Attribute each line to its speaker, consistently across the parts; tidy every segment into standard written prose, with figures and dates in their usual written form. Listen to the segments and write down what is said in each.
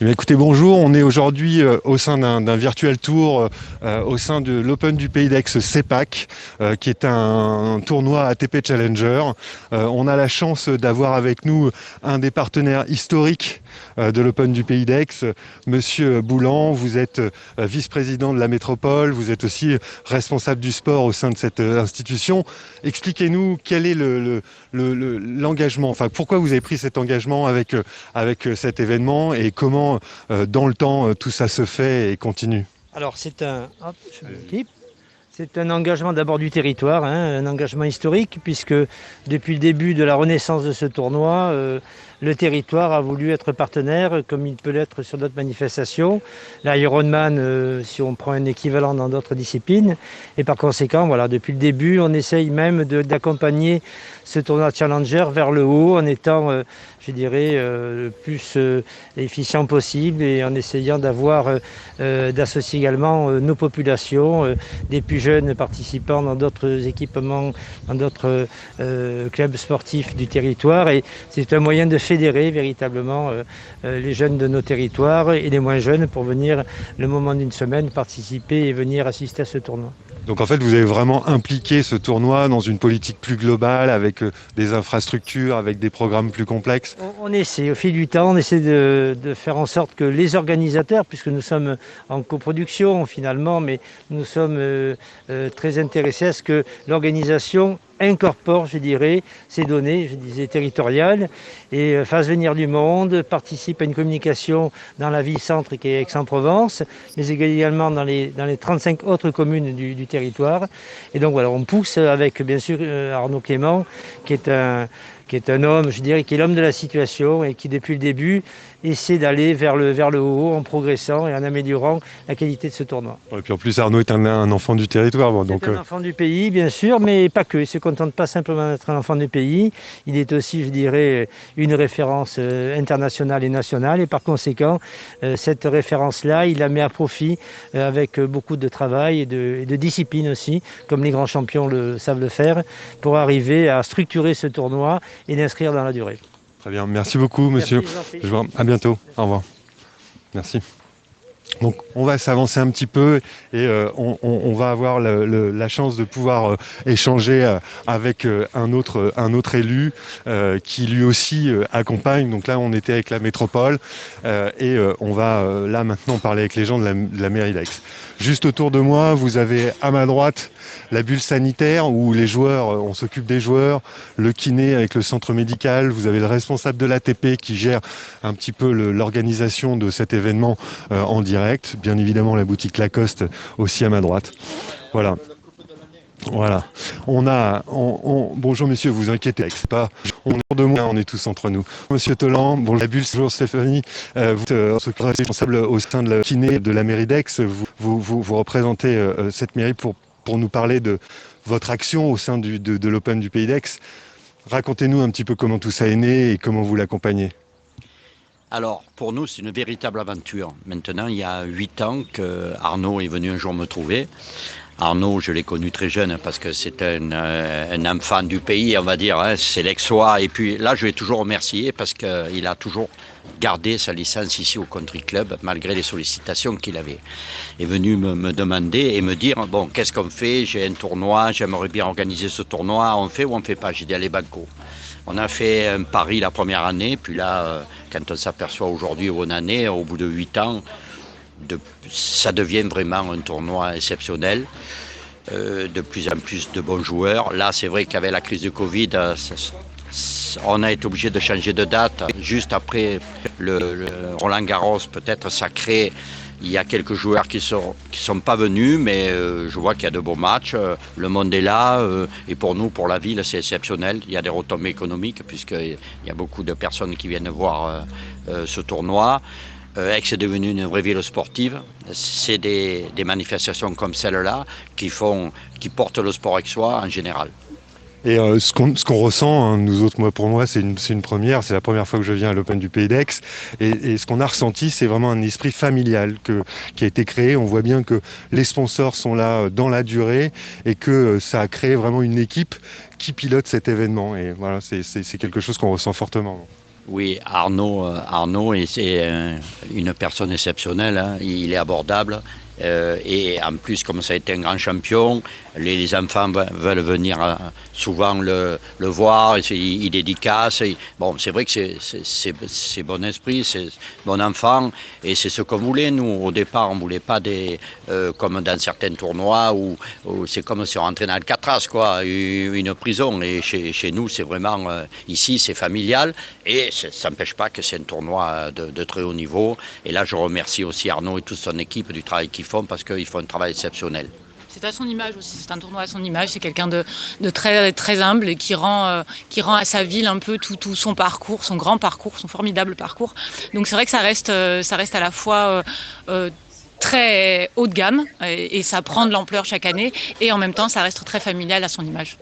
Speaker 1: Eh bien, écoutez, bonjour. On est aujourd'hui au sein d'un virtual tour au sein de l'Open du Pays d'Aix CEPAC, qui est un tournoi ATP Challenger. On a la chance d'avoir avec nous un des partenaires historiques de l'Open du Pays d'Aix, Monsieur Boulan. Vous êtes vice-président de la métropole, vous êtes aussi responsable du sport au sein de cette institution. Expliquez-nous quel est l'engagement, enfin pourquoi vous avez pris cet engagement avec cet événement et comment dans le temps tout ça se fait et continue.
Speaker 2: Alors c'est un engagement d'abord du territoire, un engagement historique, puisque depuis le début de la renaissance de ce tournoi, le territoire a voulu être partenaire, comme il peut l'être sur d'autres manifestations. L'Ironman, si on prend un équivalent dans d'autres disciplines. Et par conséquent, voilà, depuis le début, on essaye même d'accompagner ce tournoi Challenger vers le haut, en étant, je dirais, le plus efficient possible et en essayant d'associer également nos populations, des plus jeunes participants dans d'autres équipements, dans d'autres clubs sportifs du territoire. Et c'est un moyen de fédérer véritablement les jeunes de nos territoires et les moins jeunes pour venir, le moment d'une semaine, participer et venir assister à ce tournoi.
Speaker 1: Donc en fait, vous avez vraiment impliqué ce tournoi dans une politique plus globale, avec des infrastructures, avec des programmes plus complexes.
Speaker 2: On essaie, au fil du temps, on essaie de faire en sorte que les organisateurs, puisque nous sommes en coproduction finalement, mais nous sommes très intéressés à ce que l'organisation incorpore, je dirais, ces données, je disais territoriales, et fasse venir du monde, participe à une communication dans la ville-centre qui est Aix-en-Provence, mais également dans les 35 autres communes du territoire. Et donc voilà, on pousse avec bien sûr Arnaud Clément, qui est un homme, je dirais, qui est l'homme de la situation et qui, depuis le début, essaie d'aller vers le haut en progressant et en améliorant la qualité de ce tournoi.
Speaker 1: Et puis en plus, Arnaud est un enfant du territoire. Bon,
Speaker 2: C'est un enfant du pays, bien sûr, mais pas que. Il ne se contente pas simplement d'être un enfant du pays. Il est aussi, je dirais, une référence internationale et nationale. Et par conséquent, cette référence-là, il la met à profit avec beaucoup de travail et de discipline aussi, comme les grands champions savent le faire, pour arriver à structurer ce tournoi et l'inscrire dans la durée.
Speaker 1: Très bien, merci beaucoup, monsieur. À bientôt. Au revoir. Merci. Donc on va s'avancer un petit peu et on va avoir la chance de pouvoir échanger avec un autre élu qui lui aussi accompagne. Donc là on était avec la métropole et on va là maintenant parler avec les gens de la mairie d'Aix. Juste autour de moi, vous avez à ma droite la bulle sanitaire où les joueurs, on s'occupe des joueurs, le kiné avec le centre médical, vous avez le responsable de l'ATP qui gère un petit peu l'organisation de cet événement en direct. Bien évidemment, la boutique Lacoste aussi à ma droite. Voilà. Voilà. Bonjour monsieur, vous inquiétez pas. On est de moi, on est tous entre nous. Monsieur Tolland, bonjour la bulle, bonjour Stéphanie. Vous êtes responsable au sein de la kiné de la mairie d'Aix. Vous représentez cette mairie pour nous parler de votre action au sein de l'Open du Pays d'Aix. Racontez-nous un petit peu comment tout ça est né et comment vous l'accompagnez.
Speaker 3: Alors, pour nous, c'est une véritable aventure. Maintenant, il y a 8 ans que Arnaud est venu un jour me trouver. Arnaud, je l'ai connu très jeune parce que c'est un enfant du pays, on va dire, hein, c'est l'Aixois. Et puis là, je vais toujours remercier parce qu'il a toujours gardé sa licence ici au Country Club, malgré les sollicitations qu'il avait. Il est venu me demander et me dire, bon, qu'est-ce qu'on fait? J'ai un tournoi, j'aimerais bien organiser ce tournoi, on fait ou on ne fait pas? J'ai dit, allez, banco. On a fait un pari la première année, puis là, quand on s'aperçoit aujourd'hui, bonne année, au bout de 8 ans, ça devient vraiment un tournoi exceptionnel. De plus en plus de bons joueurs. Là, c'est vrai qu'avec la crise du Covid, on a été obligé de changer de date. Juste après le Roland Garros, peut-être ça crée. Il y a quelques joueurs qui sont pas venus, mais je vois qu'il y a de beaux matchs. Le monde est là, et pour nous, pour la ville, c'est exceptionnel. Il y a des retombées économiques, puisqu'il y a beaucoup de personnes qui viennent voir ce tournoi. Aix est devenue une vraie ville sportive. C'est des manifestations comme celle-là qui portent le sport aixois en général.
Speaker 1: Et ce qu'on ressent, hein, nous autres, moi pour moi, c'est une première. C'est la première fois que je viens à l'Open du Pays d'Aix. Et ce qu'on a ressenti, c'est vraiment un esprit familial qui a été créé. On voit bien que les sponsors sont là dans la durée et que ça a créé vraiment une équipe qui pilote cet événement. Et voilà, c'est quelque chose qu'on ressent fortement.
Speaker 3: Oui, Arnaud c'est une personne exceptionnelle, hein. Il est abordable. Et en plus, comme ça a été un grand champion, les enfants veulent venir souvent le voir, il dédicace. Bon, c'est vrai que c'est bon esprit, c'est bon enfant, et c'est ce qu'on voulait. Nous, au départ, on voulait pas comme dans certains tournois où c'est comme si on rentrait dans Alcatraz, quoi, une prison. Et chez nous, c'est vraiment, ici, c'est familial, et ça n'empêche pas que c'est un tournoi de très haut niveau. Et là, je remercie aussi Arnaud et toute son équipe du travail qu'ils font, parce qu'ils font un travail exceptionnel.
Speaker 4: C'est à son image aussi, c'est un tournoi à son image, c'est quelqu'un de très, très humble et qui rend à sa ville un peu tout son parcours, son grand parcours, son formidable parcours. Donc c'est vrai que ça reste à la fois très haut de gamme et ça prend de l'ampleur chaque année, et en même temps ça reste très familial à son image.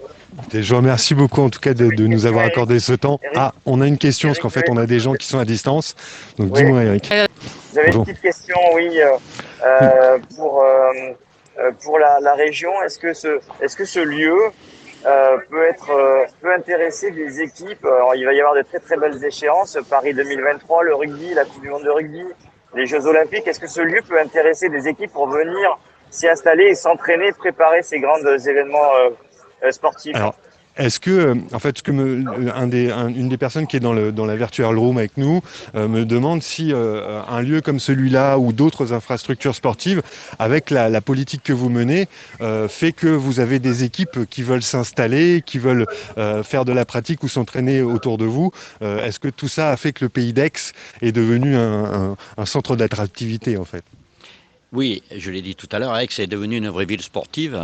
Speaker 1: Et je vous remercie beaucoup en tout cas de nous avoir accordé ce temps. Ah, on a une question parce qu'en fait on a des gens qui sont à distance. Donc
Speaker 5: oui.
Speaker 1: Dis-moi Eric.
Speaker 5: J'avais une petite question, oui, pour la région. Est-ce que ce lieu peut intéresser des équipes? Alors, il va y avoir de très très belles échéances, Paris 2023, le rugby, la Coupe du Monde de rugby, les Jeux Olympiques. Est-ce que ce lieu peut intéresser des équipes pour venir s'y installer et s'entraîner, préparer ces grands événements sportifs?
Speaker 1: Alors, est-ce que, en fait, une des personnes qui est dans la virtual room avec nous me demande si un lieu comme celui-là ou d'autres infrastructures sportives, avec la politique que vous menez, fait que vous avez des équipes qui veulent s'installer, qui veulent faire de la pratique ou s'entraîner autour de vous. Est-ce que tout ça a fait que le Pays d'Aix est devenu un centre d'attractivité, en fait?
Speaker 3: Oui, je l'ai dit tout à l'heure, Aix est devenue une vraie ville sportive.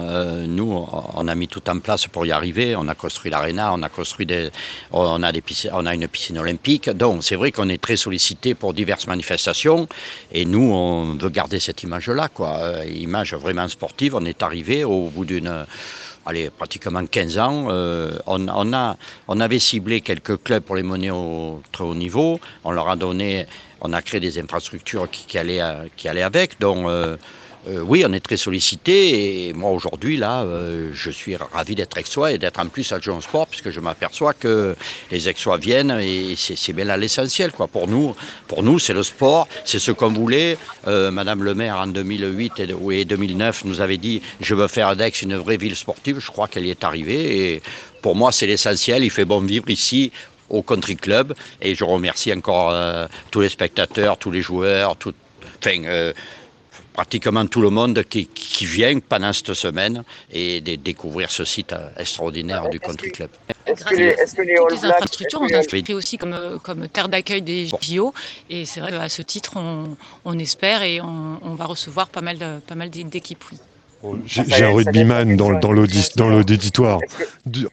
Speaker 3: Nous, on a mis tout en place pour y arriver. On a construit l'aréna, on a une piscine olympique. Donc, c'est vrai qu'on est très sollicité pour diverses manifestations. Et nous, on veut garder cette image-là, quoi. Image vraiment sportive. On est arrivé au bout pratiquement 15 ans. On avait ciblé quelques clubs pour les mener au très haut niveau. On a créé des infrastructures qui allaient avec. Donc, oui, on est très sollicité. Et moi, aujourd'hui, là, je suis ravi d'être aixois et d'être en plus adjoint au sport, puisque je m'aperçois que les aixois viennent et c'est bien là l'essentiel, quoi. Pour nous, c'est le sport, c'est ce qu'on voulait. Madame le maire, en 2008 et 2009, nous avait dit « Je veux faire d'Aix une vraie ville sportive ». Je crois qu'elle y est arrivée. Et pour moi, c'est l'essentiel. Il fait bon vivre ici, au Country Club, et je remercie encore tous les spectateurs, tous les joueurs, pratiquement tout le monde qui vient pendant cette semaine et de découvrir ce site extraordinaire du Country Club.
Speaker 5: Est-ce que les All Blacks,
Speaker 4: infrastructures ont inscrit aussi comme terre d'accueil des JO, et c'est vrai qu'à ce titre on espère et on va recevoir pas mal d'équipes. Oui.
Speaker 1: J'ai un rugbyman dans l'auditoire.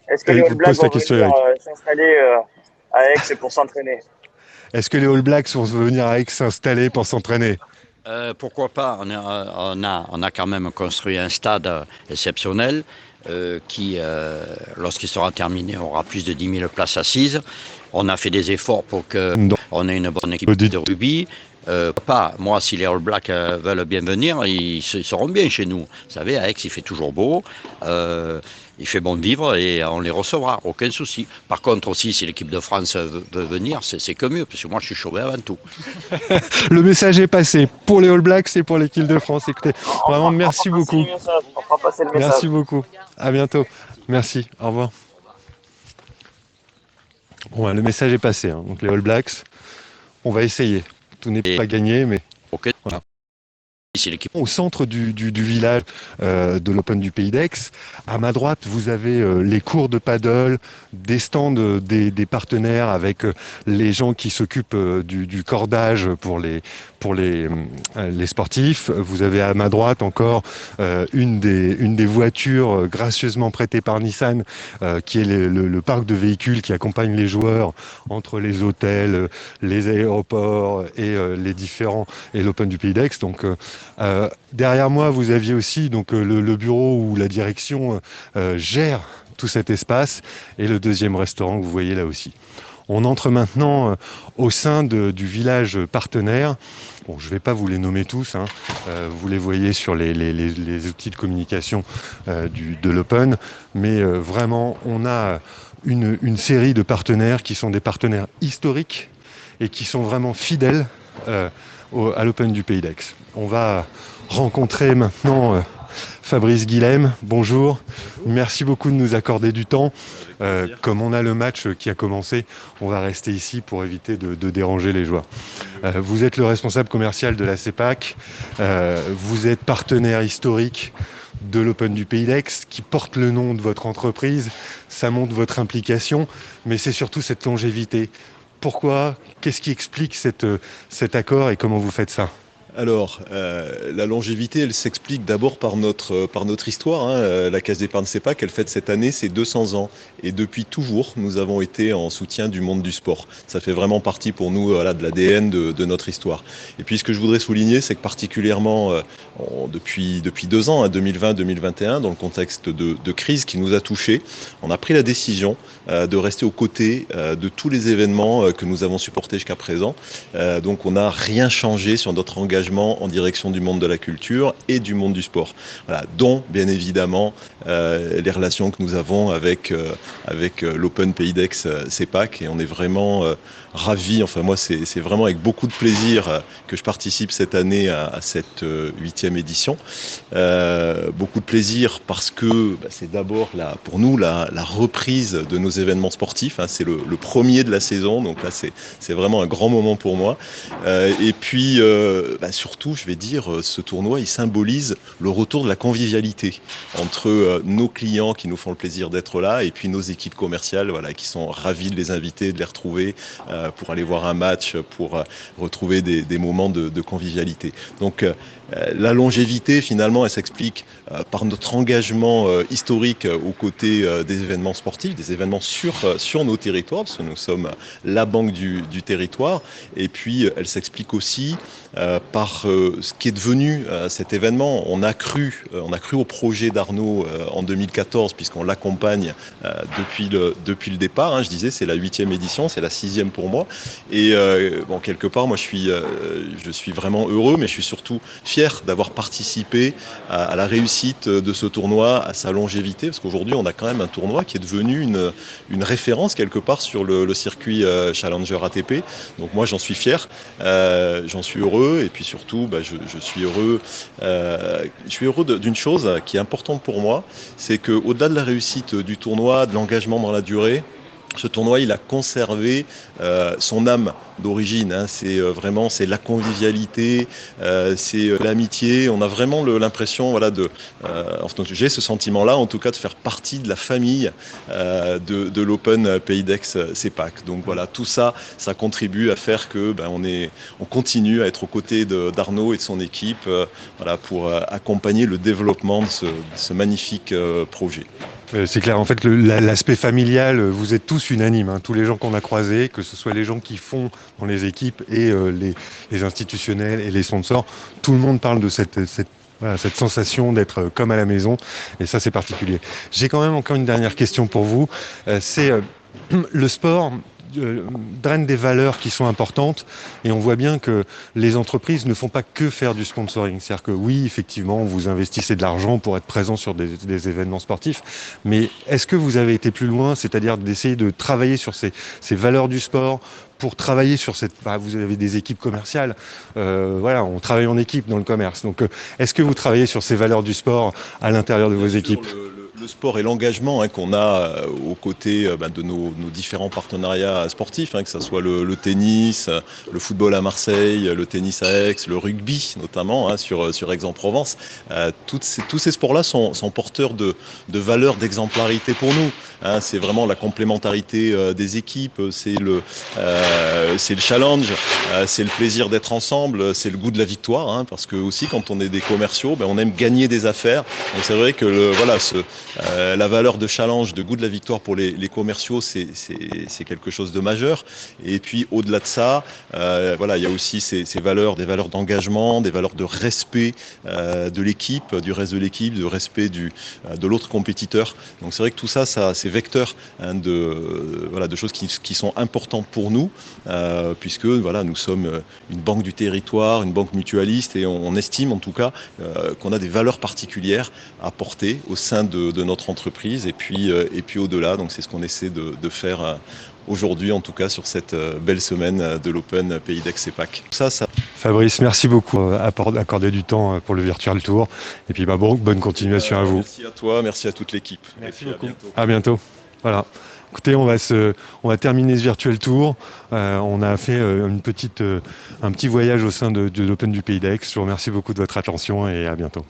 Speaker 5: Est-ce que les All Blacks vont venir s'installer à Aix pour s'entraîner?
Speaker 1: Est-ce que les All Blacks vont venir à Aix s'installer pour s'entraîner?
Speaker 3: Pourquoi pas? On a quand même construit un stade exceptionnel qui, lorsqu'il sera terminé, aura plus de 10 000 places assises. On a fait des efforts pour qu'on ait une bonne équipe de rugby. Moi, si les All Blacks veulent bien venir, ils seront bien chez nous. Vous savez, à Aix, il fait toujours beau, il fait bon vivre et on les recevra, aucun souci. Par contre aussi, si l'équipe de France veut venir, c'est que mieux, parce que moi, je suis chauvé avant tout.
Speaker 1: Le message est passé pour les All Blacks et pour l'équipe de France. Écoutez, vraiment, merci beaucoup. Merci beaucoup. À bientôt. Merci. Au revoir. Bon, le message est passé. Hein. Donc les All Blacks, on va essayer. Tout n'est pas gagné, mais voilà. Au centre du village de l'Open du Pays d'Aix, à ma droite, vous avez les cours de paddle, des stands des partenaires avec les gens qui s'occupent du cordage pour les sportifs. Vous avez à ma droite encore une des voitures gracieusement prêtées par Nissan, qui est le parc de véhicules qui accompagne les joueurs entre les hôtels, les aéroports et l'Open du Pays d'Aix. Donc derrière moi, vous aviez aussi donc le bureau où la direction gère tout cet espace, et le deuxième restaurant que vous voyez là aussi. On entre maintenant au sein du village partenaire. Bon, je ne vais pas vous les nommer tous, hein. Vous les voyez sur les outils de communication de l'Open, mais vraiment, on a une série de partenaires qui sont des partenaires historiques et qui sont vraiment fidèles à l'Open du Pays d'Aix. On va rencontrer maintenant Fabrice Guilhem. Bonjour, merci beaucoup de nous accorder du temps. Comme on a le match qui a commencé, on va rester ici pour éviter de déranger les joueurs. Vous êtes le responsable commercial de la CEPAC, vous êtes partenaire historique de l'Open du Pays d'Aix qui porte le nom de votre entreprise. Ça montre votre implication, mais c'est surtout cette longévité. Pourquoi ? Qu'est-ce qui explique cet accord et comment vous faites ça ?
Speaker 6: Alors, la longévité, elle s'explique d'abord par notre histoire. La Caisse d'épargne CEPAC, elle fête cette année ses 200 ans. Et depuis toujours, nous avons été en soutien du monde du sport. Ça fait vraiment partie pour nous de l'ADN de notre histoire. Et puis, ce que je voudrais souligner, c'est que particulièrement depuis 2 ans, 2020-2021, dans le contexte de crise qui nous a touchés, on a pris la décision de rester aux côtés de tous les événements que nous avons supportés jusqu'à présent. Donc, on n'a rien changé sur notre engagement en direction du monde de la culture et du monde du sport, dont bien évidemment les relations que nous avons avec l'Open Pays d'Aix CEPAC, et on est vraiment ravis. Enfin, moi, c'est vraiment avec beaucoup de plaisir que je participe cette année à cette 8e édition. Beaucoup de plaisir parce que c'est d'abord pour nous la reprise de nos événements sportifs. C'est le premier de la saison, donc là c'est vraiment un grand moment pour moi. Et puis surtout, je vais dire, ce tournoi, il symbolise le retour de la convivialité entre nos clients qui nous font le plaisir d'être là et puis nos équipes commerciales, qui sont ravies de les inviter, de les retrouver pour aller voir un match, pour retrouver des moments de convivialité. Donc la longévité, finalement, elle s'explique par notre engagement historique aux côtés des événements sportifs, des événements sur nos territoires, parce que nous sommes la banque du territoire. Et puis, elle s'explique aussi par ce qui est devenu cet événement. On a cru au projet d'Arnaud en 2014, puisqu'on l'accompagne depuis le départ. Je disais, c'est la 8e édition, c'est la 6e pour moi. Et quelque part, moi, je suis vraiment heureux, mais je suis surtout fier d'avoir participé à la réussite de ce tournoi, à sa longévité, parce qu'aujourd'hui, on a quand même un tournoi qui est devenu une référence quelque part sur le circuit Challenger ATP. Donc moi, j'en suis fier, j'en suis heureux, et puis surtout, je suis heureux. Je suis heureux d'une chose qui est importante pour moi, c'est qu'au-delà de la réussite du tournoi, de l'engagement dans la durée, ce tournoi, il a conservé son âme d'origine. C'est la convivialité, c'est l'amitié. On a vraiment l'impression, j'ai ce sentiment-là, en tout cas, de faire partie de la famille de l'Open Pays d'Aix CEPAC. Donc voilà, tout ça, ça contribue à faire que on continue à être aux côtés d'Arnaud et de son équipe, pour accompagner le développement de ce magnifique projet.
Speaker 1: C'est clair, en fait, l'aspect familial, vous êtes tous unanimes, tous les gens qu'on a croisés, que ce soit les gens qui font dans les équipes et les institutionnels et les sponsors, tout le monde parle de cette sensation d'être comme à la maison, et ça c'est particulier. J'ai quand même encore une dernière question pour vous, c'est le sport draine des valeurs qui sont importantes, et on voit bien que les entreprises ne font pas que faire du sponsoring. C'est-à-dire que oui, effectivement, vous investissez de l'argent pour être présent sur des événements sportifs, mais est-ce que vous avez été plus loin, c'est-à-dire d'essayer de travailler sur ces valeurs du sport, pour travailler sur vous avez des équipes commerciales, on travaille en équipe dans le commerce. Donc, est-ce que vous travaillez sur ces valeurs du sport à l'intérieur de vos équipes ?
Speaker 6: Le sport et l'engagement qu'on a aux côtés de nos différents partenariats sportifs, que ce soit le tennis, le football à Marseille, le tennis à Aix, le rugby notamment sur Aix-en-Provence. Tous ces sports-là sont porteurs de valeurs d'exemplarité pour nous. C'est vraiment la complémentarité des équipes, c'est le challenge, c'est le plaisir d'être ensemble, c'est le goût de la victoire, parce que aussi quand on est des commerciaux, on aime gagner des affaires. Donc c'est vrai que la valeur de challenge, de goût de la victoire pour les commerciaux, c'est quelque chose de majeur. Et puis au-delà de ça, il y a aussi ces valeurs, des valeurs d'engagement, des valeurs de respect de l'équipe, du reste de l'équipe, de respect de l'autre compétiteur. Donc c'est vrai que tout ça c'est vecteur de choses qui sont importantes pour nous, puisque nous sommes une banque du territoire, une banque mutualiste, et on estime en tout cas qu'on a des valeurs particulières à porter au sein de notre entreprise, et puis au-delà. Donc c'est ce qu'on essaie de faire aujourd'hui, en tout cas, sur cette belle semaine de l'Open Pays d'Aix-et-Pâques.
Speaker 1: Fabrice, merci beaucoup d'accorder du temps pour le Virtual Tour. Et puis bonne continuation à vous.
Speaker 6: Merci à toi, merci à toute l'équipe.
Speaker 1: Merci beaucoup. À bientôt. Voilà. Écoutez, on va terminer ce Virtual Tour. On a fait un petit voyage au sein de l'Open du Pays d'Aix. Je vous remercie beaucoup de votre attention et à bientôt.